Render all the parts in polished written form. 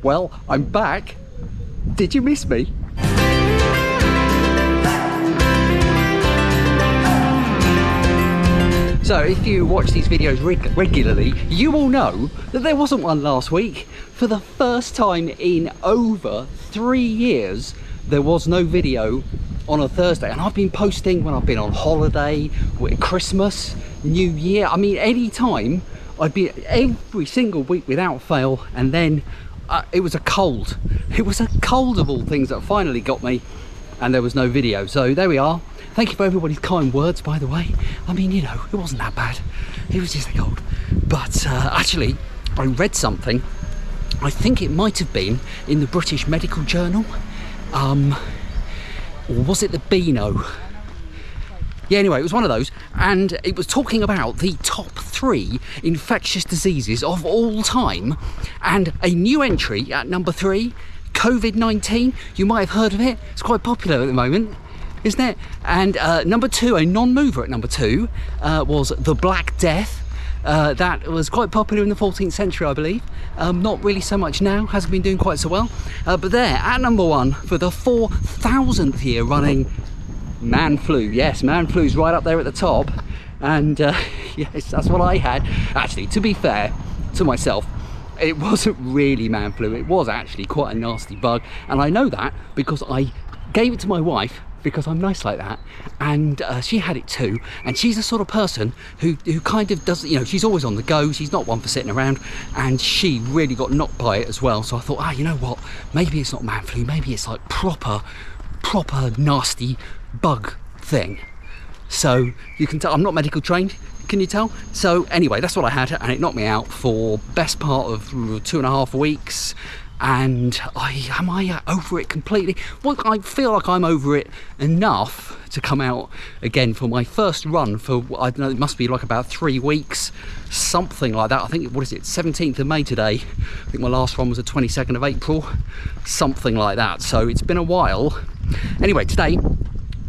Well, I'm back. Did you miss me? So if you watch these videos regularly, you will know that there wasn't one last week. For the first time in over 3 years, there was no video on a Thursday. And I've been posting when I've been on holiday, Christmas, New Year. I mean, any time, I'd be every single week without fail. And then it was a cold. It was a cold of all things that finally got me, and there was no video. So there we are. Thank you for everybody's kind words, by the way. I mean, you know, it wasn't that bad. It was just a cold. But actually, I read something. I think it might have been in the British Medical Journal. Or was it the Beano? Yeah, anyway, it was one of those. And it was talking about the top 3 infectious diseases of all time. And a new entry at number 3, COVID-19. You might have heard of it. It's quite popular at the moment, isn't it? And number 2, a non-mover at number 2, was the Black Death. That was quite popular in the 14th century, I believe. Not really so much now, hasn't been doing quite so well. But there, at number 1, for the 4,000th year running, man flu. Yes, man flu's right up there at the top. And yes, that's what I had. Actually, to be fair to myself, it wasn't really man flu. It was actually quite a nasty bug. And I know that because I gave it to my wife, because I'm nice like that, and she had it too. And she's the sort of person who kind of does, you know, she's always on the go. She's not one for sitting around, and she really got knocked by it as well. So I thought, you know what, maybe it's not man flu, maybe it's like proper nasty bug thing. So you can tell I'm not medical trained, can you tell? So anyway, that's what I had, and it knocked me out for best part of 2.5 weeks. And am I over it completely? Well, I feel like I'm over it enough to come out again for my first run for, I don't know, it must be like about 3 weeks, something like that. I think, what is it, 17th of May today. I think my last one was the 22nd of April, something like that. So it's been a while. Anyway, today,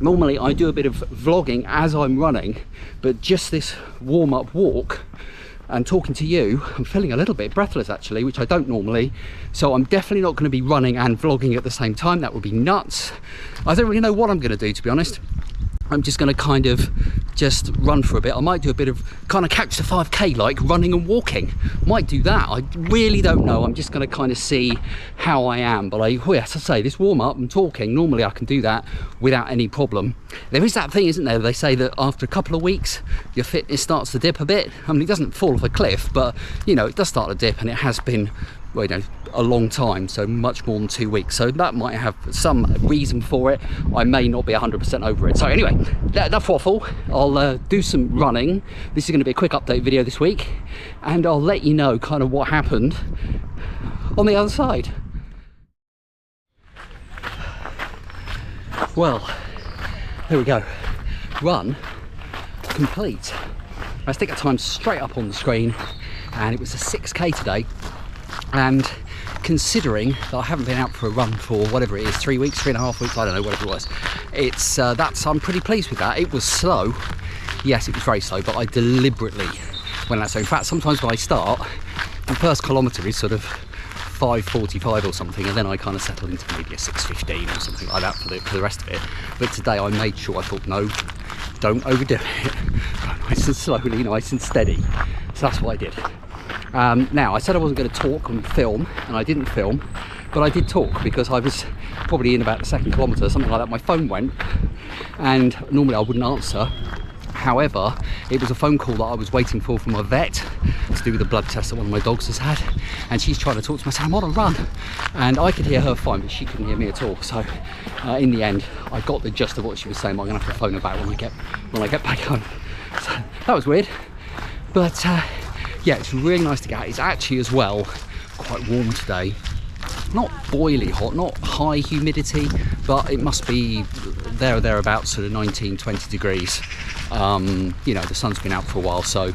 normally I do a bit of vlogging as I'm running, but just this warm-up walk and talking to you, I'm feeling a little bit breathless actually, which I don't normally. So I'm definitely not going to be running and vlogging at the same time. That would be nuts. I don't really know what I'm going to do, to be honest. I'm just going to kind of just run for a bit. I might do a bit of kind of catch the 5k, like running and walking. Might do that. I really don't know. I'm just going to kind of see how I am. But as I say, this warm up and talking, normally I can do that without any problem. There is that thing, isn't there? They say that after a couple of weeks, your fitness starts to dip a bit. I mean, it doesn't fall off a cliff, but you know, it does start to dip, and it has been, well, you know, a long time, so much more than 2 weeks. So that might have some reason for it. I may not be 100% over it. So anyway, enough waffle. I'll do some running. This is going to be a quick update video this week, and I'll let you know kind of what happened on the other side. Well, there we go. Run complete. I stick a time straight up on the screen, and it was a 6k today. And considering that I haven't been out for a run for whatever it is, 3 weeks, 3.5 weeks, I don't know, whatever it was, it's I'm pretty pleased with that. It was slow, yes, it was very slow, but I deliberately went out. So in fact, sometimes when I start, the first kilometre is sort of 5:45 or something, and then I kind of settle into maybe a 6:15 or something like that for the rest of it. But today I made sure, I thought, no, don't overdo it. Go nice and slowly, nice and steady. So that's what I did. Now, I said I wasn't going to talk and film, and I didn't film, but I did talk because I was probably in about the 2nd kilometre, something like that. My phone went, and normally I wouldn't answer. However, it was a phone call that I was waiting for from a vet to do with a blood test that one of my dogs has had, and she's trying to talk to me. I said, I'm on a run, and I could hear her fine, but she couldn't hear me at all. So in the end, I got the gist of what she was saying. I'm going to have to phone her back when I get back home. So that was weird, but yeah, it's really nice to get out. It's actually as well quite warm today. Not boiling hot, not high humidity, but it must be there or thereabouts, sort of 19-20 degrees. You know, the sun's been out for a while, so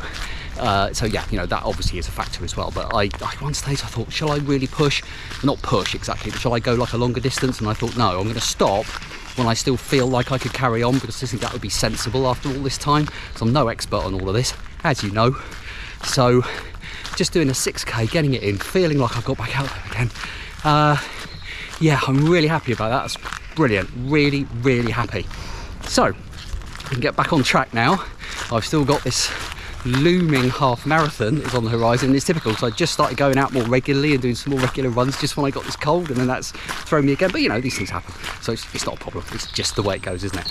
yeah, you know, that obviously is a factor as well. But I one stage I thought, shall I really push? Not push exactly, but shall I go like a longer distance? And I thought, no, I'm going to stop when I still feel like I could carry on, because I think that would be sensible after all this time, because I'm no expert on all of this, as you know. So just doing a 6k, getting it in, feeling like I've got back out there again, Yeah, I'm really happy about that. That's brilliant. Really, really happy. So we can get back on track now. I've still got this looming half marathon is on the horizon. It's typical, so I just started going out more regularly and doing some more regular runs just when I got this cold, and then that's thrown me again. But you know, these things happen, so it's not a problem. It's just the way it goes, isn't it?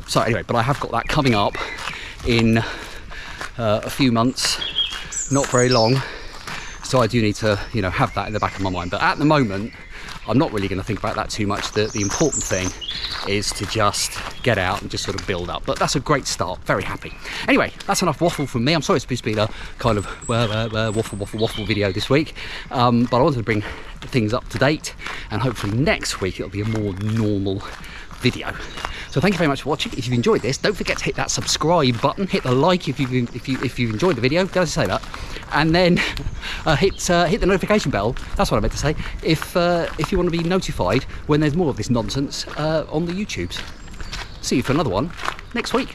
So anyway, but I have got that coming up in a few months, not very long, so I do need to, you know, have that in the back of my mind. But at the moment, I'm not really going to think about that too much. The important thing is to just get out and just sort of build up. But that's a great start. Very happy. Anyway, that's enough waffle from me. I'm sorry it's been a kind of waffle video this week. But I wanted to bring things up to date, and hopefully next week it'll be a more normal video. So thank you very much for watching. If you've enjoyed this, don't forget to hit that subscribe button, hit the like if you've enjoyed the video. Did I say that? And then hit the notification bell. That's what I meant to say. If you want to be notified when there's more of this nonsense on the YouTubes. See you for another one next week.